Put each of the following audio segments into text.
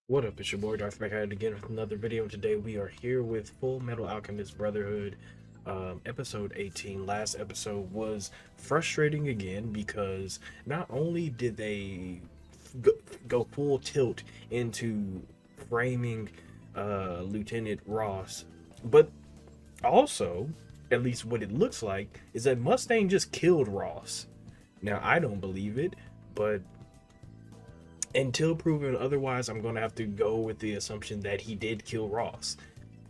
What up, it's your boy Dvrth back at it again with another video. Today we are here with Fullmetal Alchemist Brotherhood, episode 18. Last episode was frustrating again because not only did they go, go full tilt into framing Lieutenant Ross, but also, at least what it looks like, is that Mustang just killed Ross. Now, I don't believe it, but until proven otherwise, I'm going to have to go with the assumption that he did kill Ross.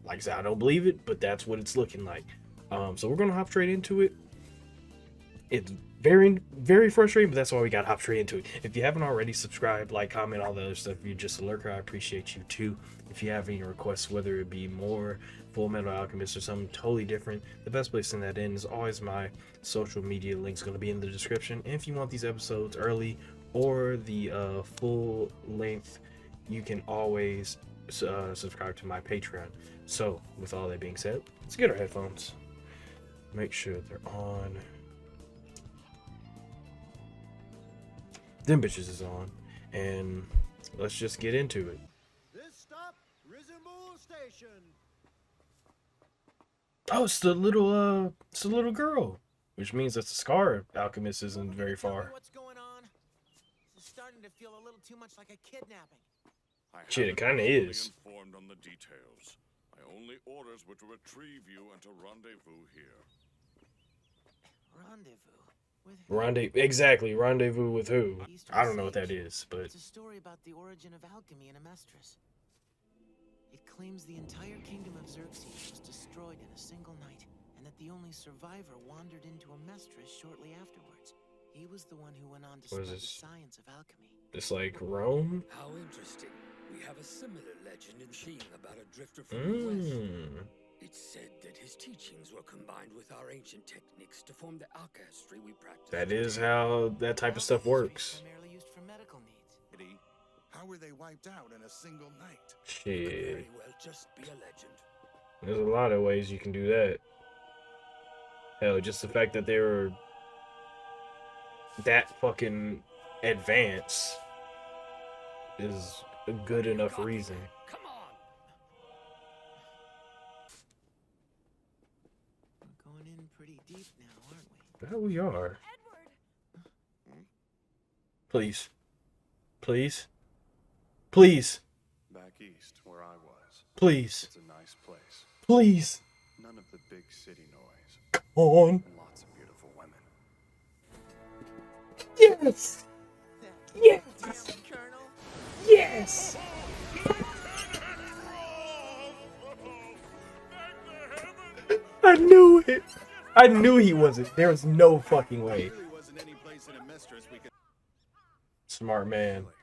Like I said, I don't believe it, but that's what it's looking like. So we're going to hop straight into it. It's very, very frustrating, but that's why we got to hop straight into it. If you haven't already, subscribe, like, comment, all the other stuff. If you're just a lurker, I appreciate you too. If you have any requests, whether it be more Full Metal Alchemist or something totally different, the best place to send that in is always my social media links going to be in the description. And if you want these episodes early or the full length, you can always subscribe to my Patreon. So with all that being said, let's get our headphones, make sure they're on. Them bitches is on, and let's just get into it. This stop, Risenbull Station. Oh, it's the little girl, which means that the Scar Alchemist isn't very far. What's going on? This is starting to feel a little too much like a kidnapping. Shit, it kind of is. Informed on the details. My only orders were to retrieve you and to rendezvous here. Rendezvous with Rendezvous with who? I don't know what that is, but it's a story about the origin of alchemy in Amestris. It claims the entire kingdom of Xerxes was destroyed in a single night, and that the only survivor wandered into Amestris shortly afterwards. He was the one who went on to What is spread the this? science of alchemy. it's like Rome. How interesting. We have a similar legend in Sheen about a drifter from the west. It's said that his teachings were combined with our ancient techniques to form the alchemy we practice. That is today. how that type of stuff works. Primarily used for medical needs. How were they wiped out in a single night? Could Shit, very well just be a legend. there's a lot of ways you can do that. Hell, just the fact that they were that fucking advanced is a good enough reason. Come on. We're going in pretty deep now, aren't we? The hell we are. Please. Please. Please. Back east, where I was. Please. It's a nice place. Please. None of the big city noise. Come on. And lots of beautiful women. Yes. Yes. Damn, Colonel. Yes. I knew it. I knew he wasn't. There was no fucking way. There really wasn't any place in Amestris we could. Smart man. Really?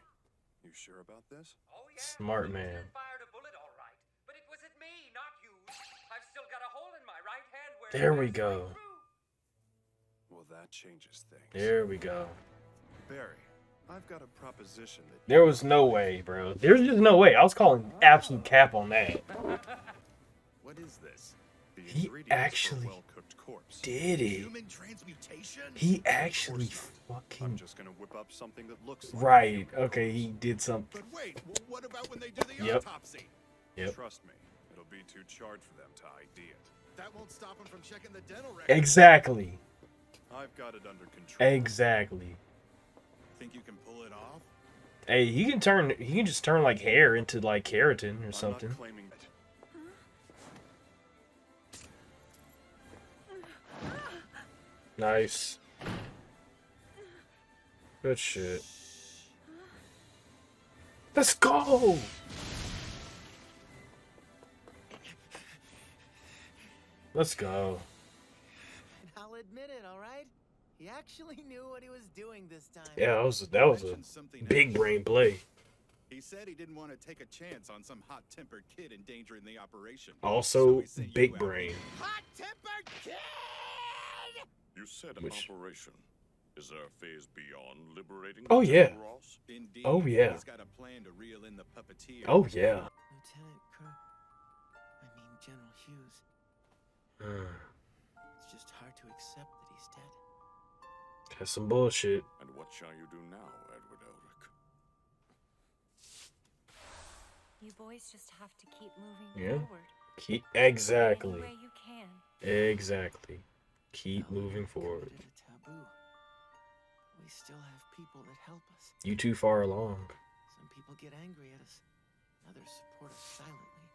You sure about this? Oh, yeah. Smart man. Fired a bullet, all right. But it wasn't me, not you. I've still got a hole in my right hand where There it we went go. straight through. Well, that changes things. There we go. Barry, I've got a proposition that There was no way, bro. There's just no way. I was calling absolute cap on that. What is this? the He ingredients for a actually well-cooked corpse. Did it. Human transmutation? He actually I'm fucking... just gonna whip up something that looks like Right. Okay, he did something. But wait, what about when they do the Yep. autopsy? Yep. Trust me, it'll be too charred for them to ID it. That won't stop them from checking the dental record. Exactly. I've got it under control. Exactly. Think you can pull it off? Hey, he can just turn like hair into like keratin or I'm something. not claiming that. Nice. Good shit. Let's go! Let's go. I'll admit it, all right? He actually knew what he was doing this time. Yeah, that was a Mentioned something big else. brain play. He said he didn't want to take a chance on some hot-tempered kid endangering the operation. Also, So he sent you big out. brain. Hot-tempered kid! You said an Which- operation. Is there a phase beyond liberating Oh, Lieutenant yeah. Ross? Indeed. Oh, yeah. He's got a plan to reel in the puppeteer. Oh yeah. Lieutenant General Hughes. It's just hard to accept that he's dead. That's some bullshit. And what shall you do now, Edward Elric? You boys just have to keep moving Yeah. forward. Exactly. Any way you can. Exactly. Keep moving forward. Committed a taboo. We still have people that help us. You too far along. Some people get angry at us. Others support us silently.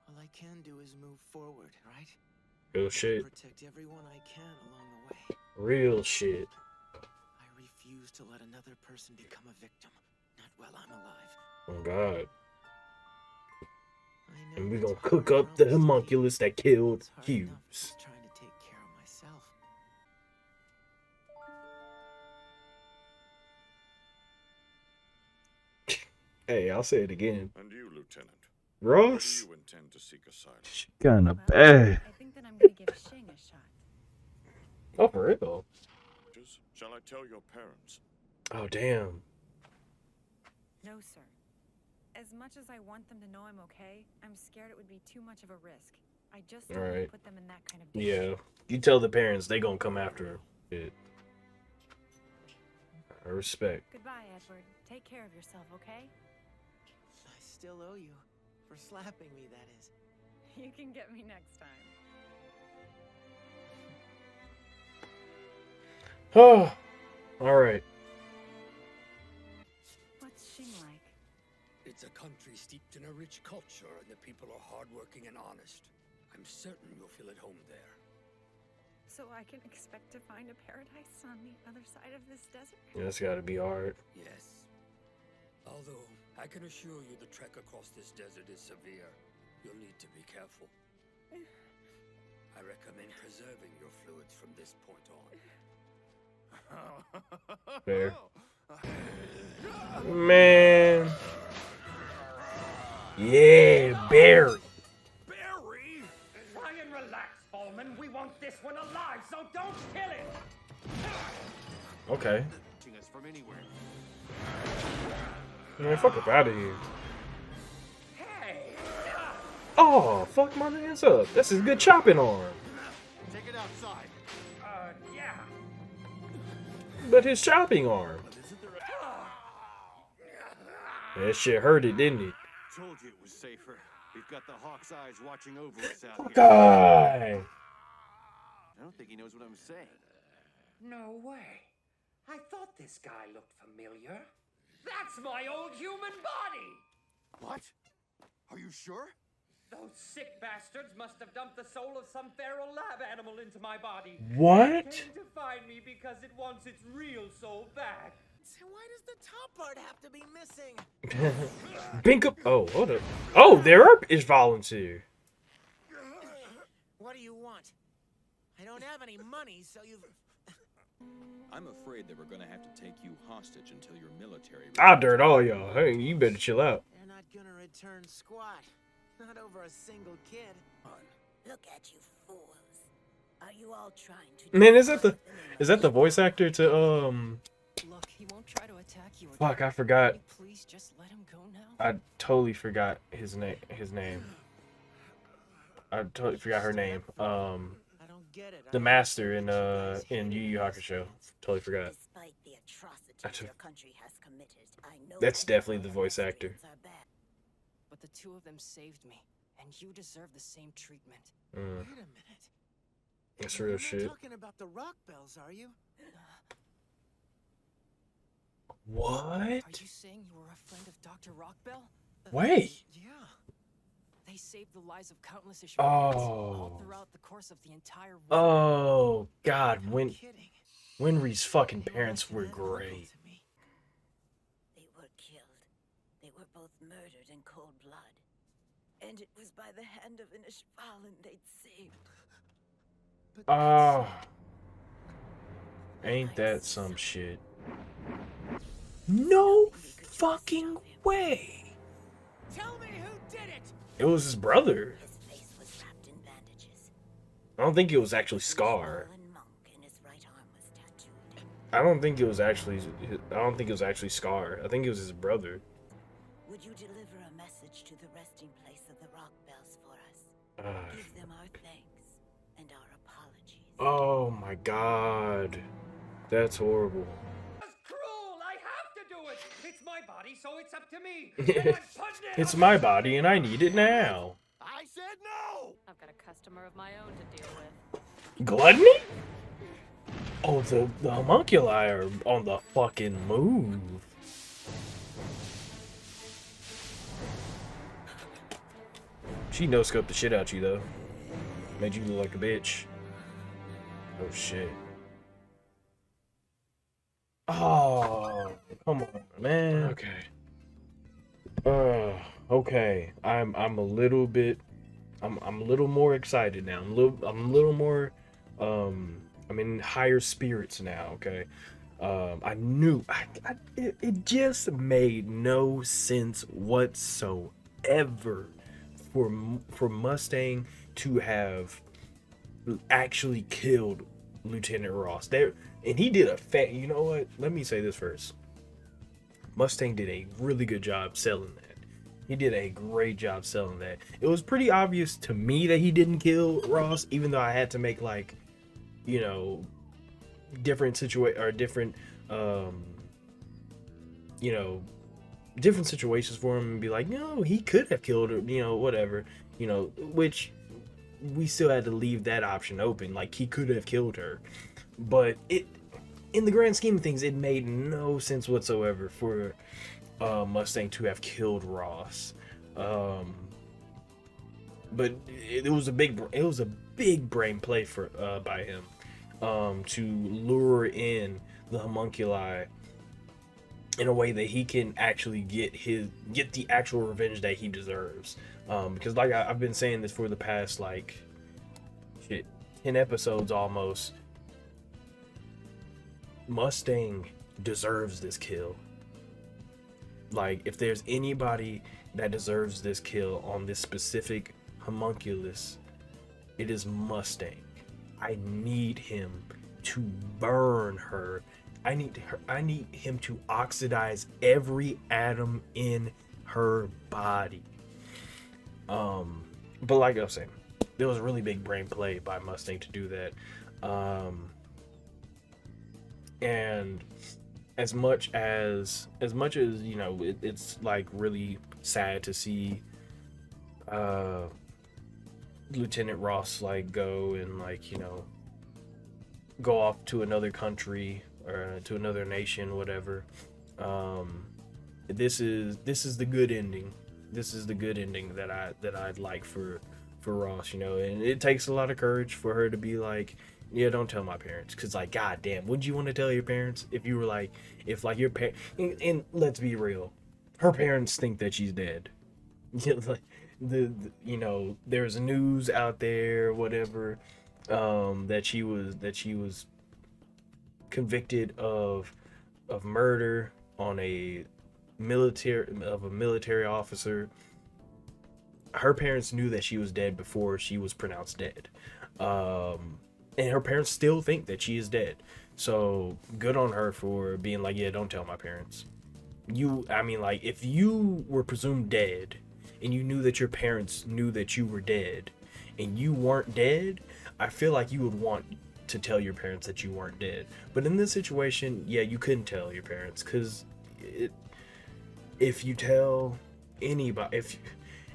All I can do is move forward, right? Real shit. Protect everyone I can along the way. Real shit. I refuse to let another person become a victim. Not while I'm alive. Oh God. I know And we it's gonna hard cook up the promise to keep. homunculus that killed It's hard enough Hughes. just trying to take care of myself. Hey, I'll say it again. And you, Lieutenant, where do Ross? you intend to seek asylum? Kinda Well, bad. I think that I'm gonna give Shing a shot. Oh, for real? Shall I tell your parents? Oh, damn. No, sir. As much as I want them to know I'm okay, I'm scared it would be too much of a risk. I just don't want Alright. to put them in that kind of danger. Yeah. You tell the parents, they gonna come after him. Shit. I respect. Goodbye, Edward. Take care of yourself, okay? I still owe you. For slapping me, that is. You can get me next time. Oh, alright. What's Shing like? It's a country steeped in a rich culture, and the people are hardworking and honest. I'm certain you'll feel at home there. So I can expect to find a paradise on the other side of this desert? That's gotta be hard. Yes. Although, I can assure you the trek across this desert is severe. You'll need to be careful. I recommend preserving your fluids from this point on. Fair. Man. Yeah, Barry. Barry! Try and relax, Bowman. We want this one alive, so don't kill it! Okay. Us from anywhere. Man, fuck up out of here. Hey! Oh, fuck my man's up. That's his good chopping arm. Take it outside. Yeah. But his chopping arm. That shit hurt it, didn't it? Told you it was safer. We've got the Hawk's eyes watching over us out here. Guy. I don't think he knows what I'm saying. No way. I thought this guy looked familiar. That's my old human body! What? Are you sure? Those sick bastards must have dumped the soul of some feral lab animal into my body. What? It came to find me because it wants its real soul back. So why does the top part have to be missing? Bink up. Oh, hold up. Oh, there is volunteer. What do you want? I don't have any money, so you've... I'm afraid that we're gonna have to take you hostage until your military... I'll dirt all y'all. Hey, you better chill out. They're not gonna return squat. Not over a single kid. Look at you fools. Are you all trying to... Man, is that the voice actor to Look, he won't try to attack you. Fuck, I forgot. Can you please just let him go now? I totally forgot his name. I totally forgot her name. The master in Yu Yu Hakusho. Totally forgot. Despite the atrocities your country has committed, I know That's definitely the voice actor. But the two of them saved me, and you deserve the same treatment. Wait a minute. That's real You're shit. not talking about the Rockbells, are you? What? Are you saying you were a friend of Dr. Rockbell? Wait. Yeah. They saved the lives of countless Ishmaelites all throughout the course of the entire war. Oh God, Winry's fucking parents were great. They were killed. They were both murdered in cold blood. And it was by the hand of an Ishvalan they'd saved. Oh. Ain't that some shit? No fucking way. Tell me who did it. It was his brother. His face was wrapped in bandages. I don't think it was actually Scar. I don't think it was actually Scar. I think it was his brother. Would you deliver a message to the resting place of the Rockbells for us? Give them our thanks and our apologies. Oh my God. That's horrible. That's cruel! I have to do it! It's my body body, so it's up to me. And I'm putting it It's on my the- body and I need it now. I said no! I've got a customer of my own to deal with. Gluttony? Oh, the homunculi are on the fucking move. She no-scoped the shit out you, though. Made you look like a bitch. Oh, shit. Oh, come on, man. Okay. Okay. I'm a little bit... I'm a little more excited now. I'm a little more... I'm in higher spirits now, okay? I knew... It just made no sense whatsoever for Mustang to have actually killed Lieutenant Ross. There, and he did a you know what? Let me say this first. Mustang did a really good job selling that. He did a great job selling that. It was pretty obvious to me that he didn't kill Ross, even though I had to make, like, you know, different different you know, different situations for him and be like, no, he could have killed her, you know, whatever, you know, which we still had to leave that option open. Like, he could have killed her, but in the grand scheme of things, it made no sense whatsoever for Mustang to have killed Ross. But it was a big brain play for by him to lure in the homunculi in a way that he can actually get the actual revenge that he deserves. Because like I've been saying this for the past, like, 10 episodes almost. Mustang deserves this kill. Like, if there's anybody that deserves this kill on this specific homunculus, it is Mustang. I need him to burn her. I need him to oxidize every atom in her body. But like I was saying, there was a really big brain play by Mustang to do that. And as much as you know, it's like really sad to see Lieutenant Ross like go and, like, you know, go off to another country or to another nation, whatever. This is the good ending. This is the good ending that I'd like for Ross, you know. And it takes a lot of courage for her to be like, yeah, don't tell my parents, because, like, goddamn, would you want to tell your parents if you were like, if like your parents, and let's be real, her parents think that she's dead. Like, the you know, there's news out there, whatever, that she was convicted of murder on a military officer. Her parents knew that she was dead before she was pronounced dead. And her parents still think that she is dead. So good on her for being like, yeah, don't tell my parents. I mean, like, if you were presumed dead and you knew that your parents knew that you were dead and you weren't dead, I feel like you would want to tell your parents that you weren't dead. But in this situation, yeah, you couldn't tell your parents, because if you tell anybody,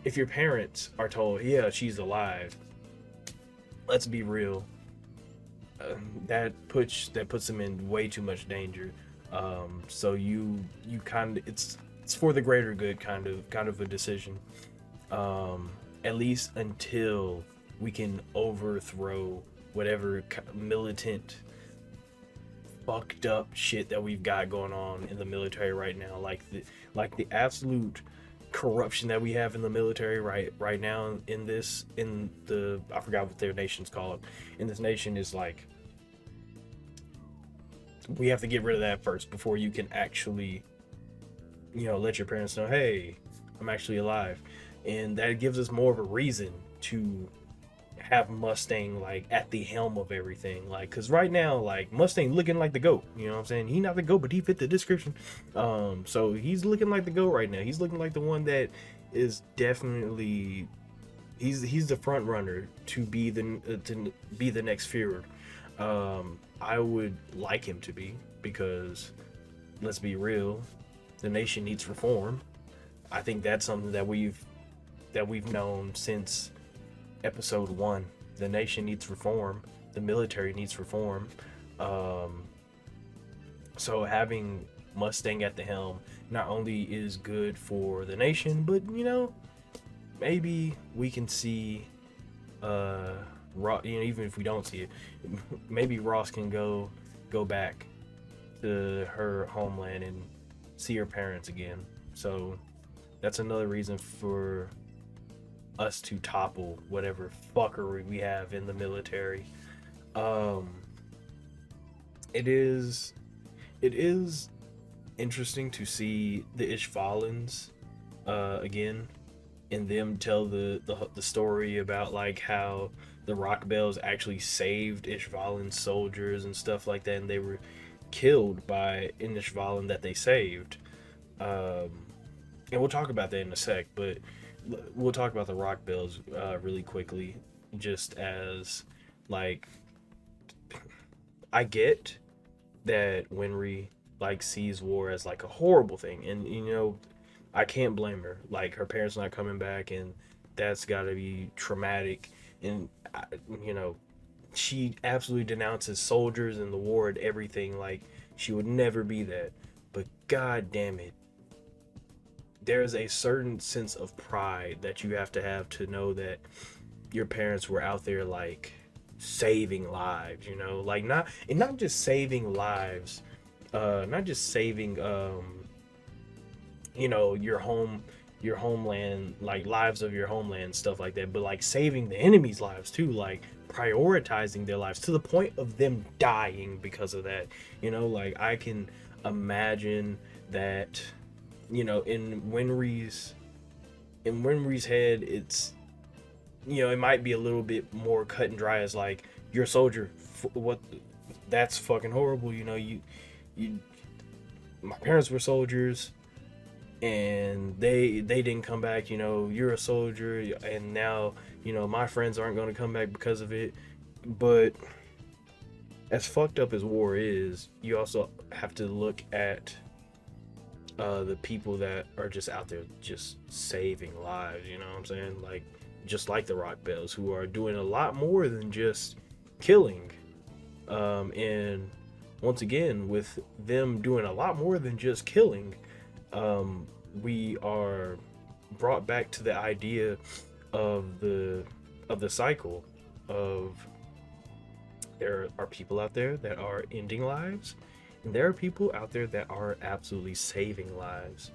if your parents are told, yeah, she's alive, let's be real, that puts them in way too much danger. So you kind of, it's for the greater good kind of a decision, at least until we can overthrow whatever militant fucked up shit that we've got going on in the military right now, like the absolute corruption that we have in the military right now in the I forgot what their nation's called. In this nation is like, we have to get rid of that first before you can actually, you know, let your parents know, hey, I'm actually alive. And that gives us more of a reason to have Mustang like at the helm of everything, like, because right now, like, Mustang looking like the GOAT, you know what I'm saying? He not the GOAT, but he fit the description. So he's looking like the GOAT right now. He's looking like the one that is definitely, he's the front runner to be the next Führer. I would like him to be, because let's be real, the nation needs reform. I think that's something that we've known since episode 1. The nation needs reform. The military needs reform. So having Mustang at the helm not only is good for the nation, but maybe we can see even if we don't see it, maybe Ross can go back to her homeland and see her parents again. So that's another reason for us to topple whatever fuckery we have in the military. It is interesting to see the Ishvalans again, and them tell the story about like how the Rockbells actually saved Ishvalan soldiers and stuff like that, and they were killed by an Ishvalan that they saved. And we'll talk about that in a sec, but we'll talk about the Rockbells really quickly, just as like, I get that Winry like sees war as like a horrible thing, and I can't blame her. Like, her parents not coming back, and that's got to be traumatic. And she absolutely denounces soldiers and the war and everything. Like, she would never be that. But god damn it, there's a certain sense of pride that you have to know that your parents were out there like saving lives, like not just saving lives, not just saving your homeland, like lives of your homeland, stuff like that, but like saving the enemy's lives too, like prioritizing their lives to the point of them dying because of that. Like, I can imagine that in Winry's head, it's it might be a little bit more cut and dry as like, you're a soldier, what, that's fucking horrible. My parents were soldiers and they didn't come back. You're a soldier, and now my friends aren't going to come back because of it. But as fucked up as war is, you also have to look at the people that are just out there just saving lives, you know what I'm saying? Like, just like the Rockbells, who are doing a lot more than just killing. And once again, with them doing a lot more than just killing, we are brought back to the idea of the cycle of, there are people out there that are ending lives, and there are people out there that are absolutely saving lives.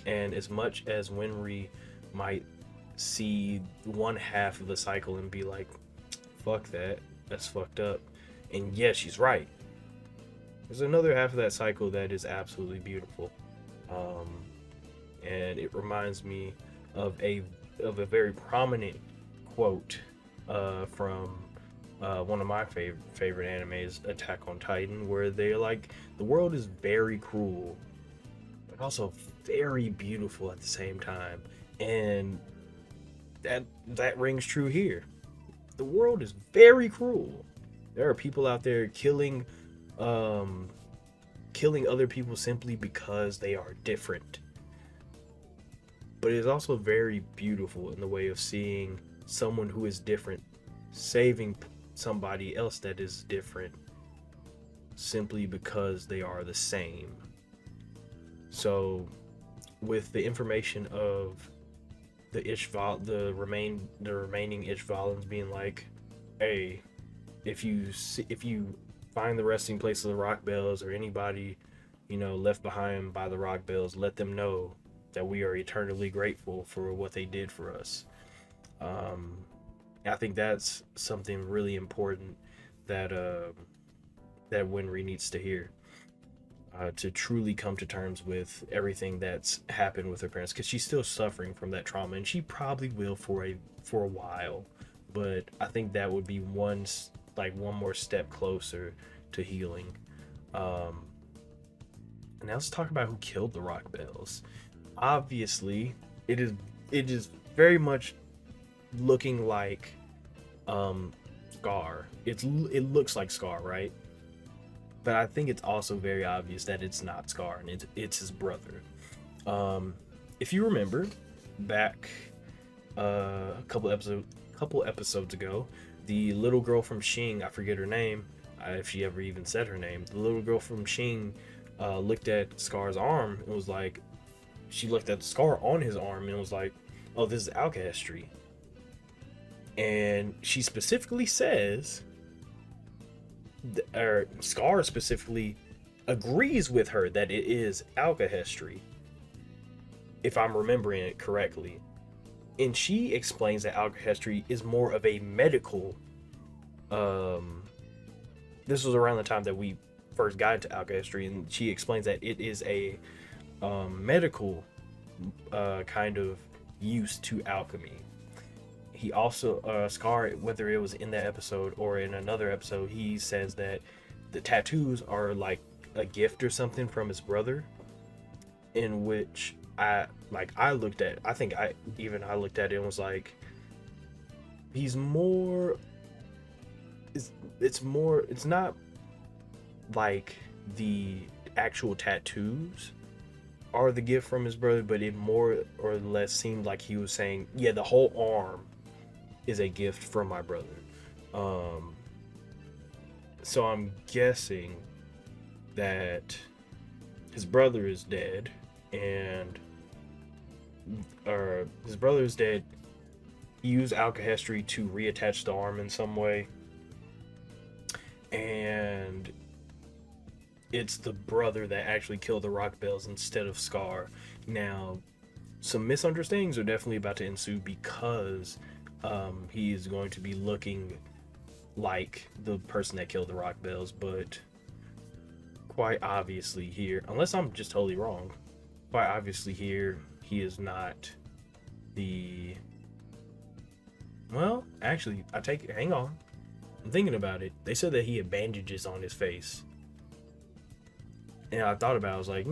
And as much as Winry might see one half of the cycle and be like, fuck that, that's fucked up, and yeah, she's right, there's another half of that cycle that is absolutely beautiful. And it reminds me of a very prominent quote from one of my favorite animes, Attack on Titan, where they're like, the world is very cruel, but also very beautiful at the same time. And that rings true here. The world is very cruel. There are people out there killing other people simply because they are different. But it is also very beautiful in the way of seeing someone who is different saving somebody else that is different simply because they are the same. So with the information of the remaining Ishvalans being like, hey, if you find the resting place of the Rockbells, or anybody left behind by the Rockbells, let them know that we are eternally grateful for what they did for us. I think that's something really important that Winry needs to hear, to truly come to terms with everything that's happened with her parents, because she's still suffering from that trauma, and she probably will for a while. But I think that would be one more step closer to healing. And now let's talk about who killed the Rockbells. Obviously, it is very much looking like Scar. It looks like Scar, right? but I think it's also very obvious that it's not Scar and it's his brother. If you remember back a couple episodes ago, the little girl from Xing, I forget her name, if she ever even said her name, the little girl from Xing looked at Scar's arm and was like, she looked at the scar on his arm and was like, oh, this is alchemy. And she specifically says, or Scar specifically agrees with her that it is alchemy, if I'm remembering it correctly. And she explains that alchemy is more of a medical, this was around the time that we first got into alchemy, and she explains that it is a medical kind of use to alchemy. He also, Scar, whether it was in that episode or in another episode, he says that the tattoos are like a gift or something from his brother, in which I looked at it and was like, he's more, it's not like the actual tattoos are the gift from his brother, but it more or less seemed like he was saying, yeah, the whole arm is a gift from my brother. So I'm guessing that his brother is dead, and his brother is dead. He used alchemy to reattach the arm in some way, and it's the brother that actually killed the Rockbells instead of Scar. Now, some misunderstandings are definitely about to ensue because he is going to be looking like the person that killed the Rockbells, but quite obviously here, unless I'm just totally wrong, quite obviously here, he is not the... Well, actually, hang on. I'm thinking about it. They said that he had bandages on his face. And I thought about it, I was like,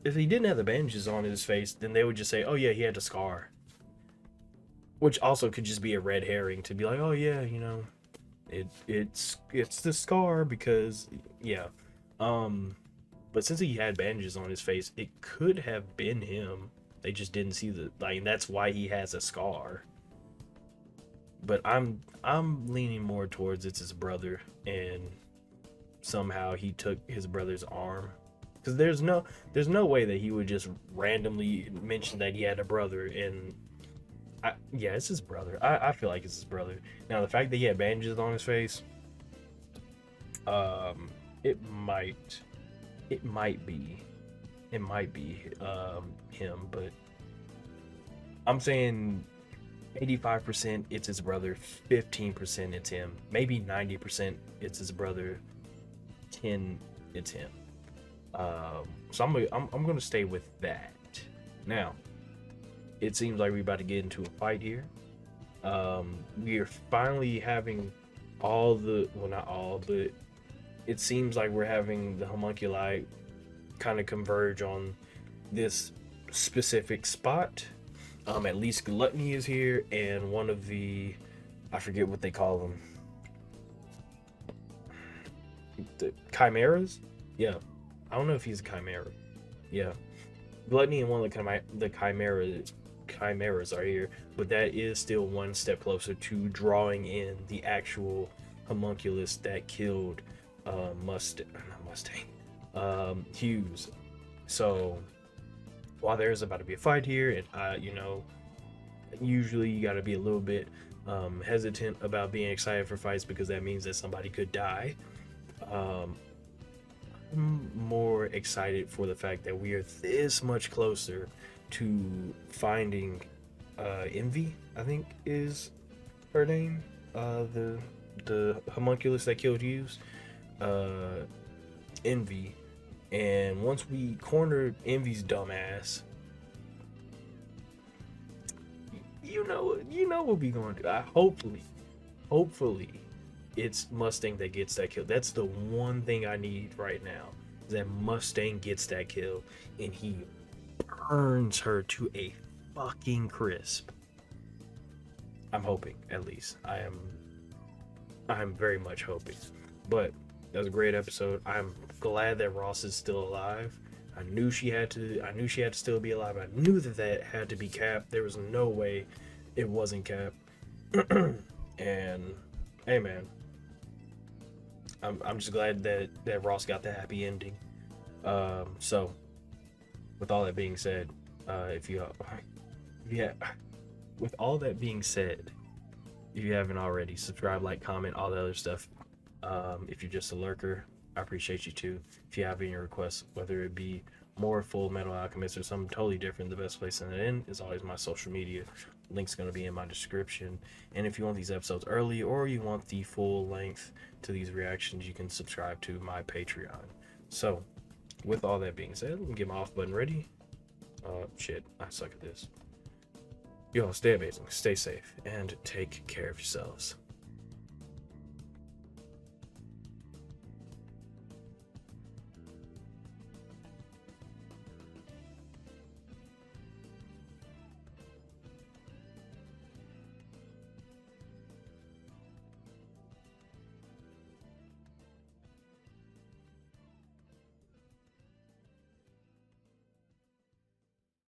if he didn't have the bandages on his face, then they would just say, oh yeah, he had a scar. Which also could just be a red herring to be like, oh yeah, it's the scar because, yeah. But since he had bandages on his face, it could have been him. They just didn't see that's why he has a scar. But I'm leaning more towards it's his brother, and somehow he took his brother's arm, because there's no way that he would just randomly mention that he had a brother. And yeah, it's his brother. I feel like it's his brother. Now the fact that he had bandages on his face, it might be him, but I'm saying 85% it's his brother, 15% it's him, maybe 90% it's his brother, 10 it's him. So I'm gonna stay with that. Now, it seems like we're about to get into a fight here. We are finally having not all, but it seems like we're having the homunculi kind of converge on this specific spot. At least Gluttony is here, and one of the, I forget what they call them, the chimeras. Yeah, I don't know if he's a chimera. Yeah, Gluttony and one of the chimeras are here, but that is still one step closer to drawing in the actual homunculus that killed Hughes. So while there's about to be a fight here, and usually you got to be a little bit hesitant about being excited for fights because that means that somebody could die. I'm more excited for the fact that we are this much closer to finding Envy, I think is her name, the homunculus that killed Hughes, Envy. And once we corner Envy's dumbass, you know what we're going to do. Hopefully it's Mustang that gets that kill. That's the one thing I need right now, is that Mustang gets that kill and he burns her to a fucking crisp. I'm hoping, at least. I am very much hoping. But that was a great episode. I'm glad that Ross is still alive. I knew she had to still be alive. I knew that had to be Cap. There was no way it wasn't Cap. And hey, man, I'm just glad that Ross got the happy ending. So with all that being said, with all that being said, if you haven't already, subscribe, like, comment, all the other stuff. If you're just a lurker, I appreciate you too. If you have any requests, whether it be more Fullmetal Alchemist or something totally different, the best place in the end is always my social media. Link's going to be in my description. And if you want these episodes early, or you want the full length to these reactions, you can subscribe to my Patreon. So with all that being said, let me get my off button ready. Shit, I suck at this. Y'all stay amazing, stay safe, and take care of yourselves.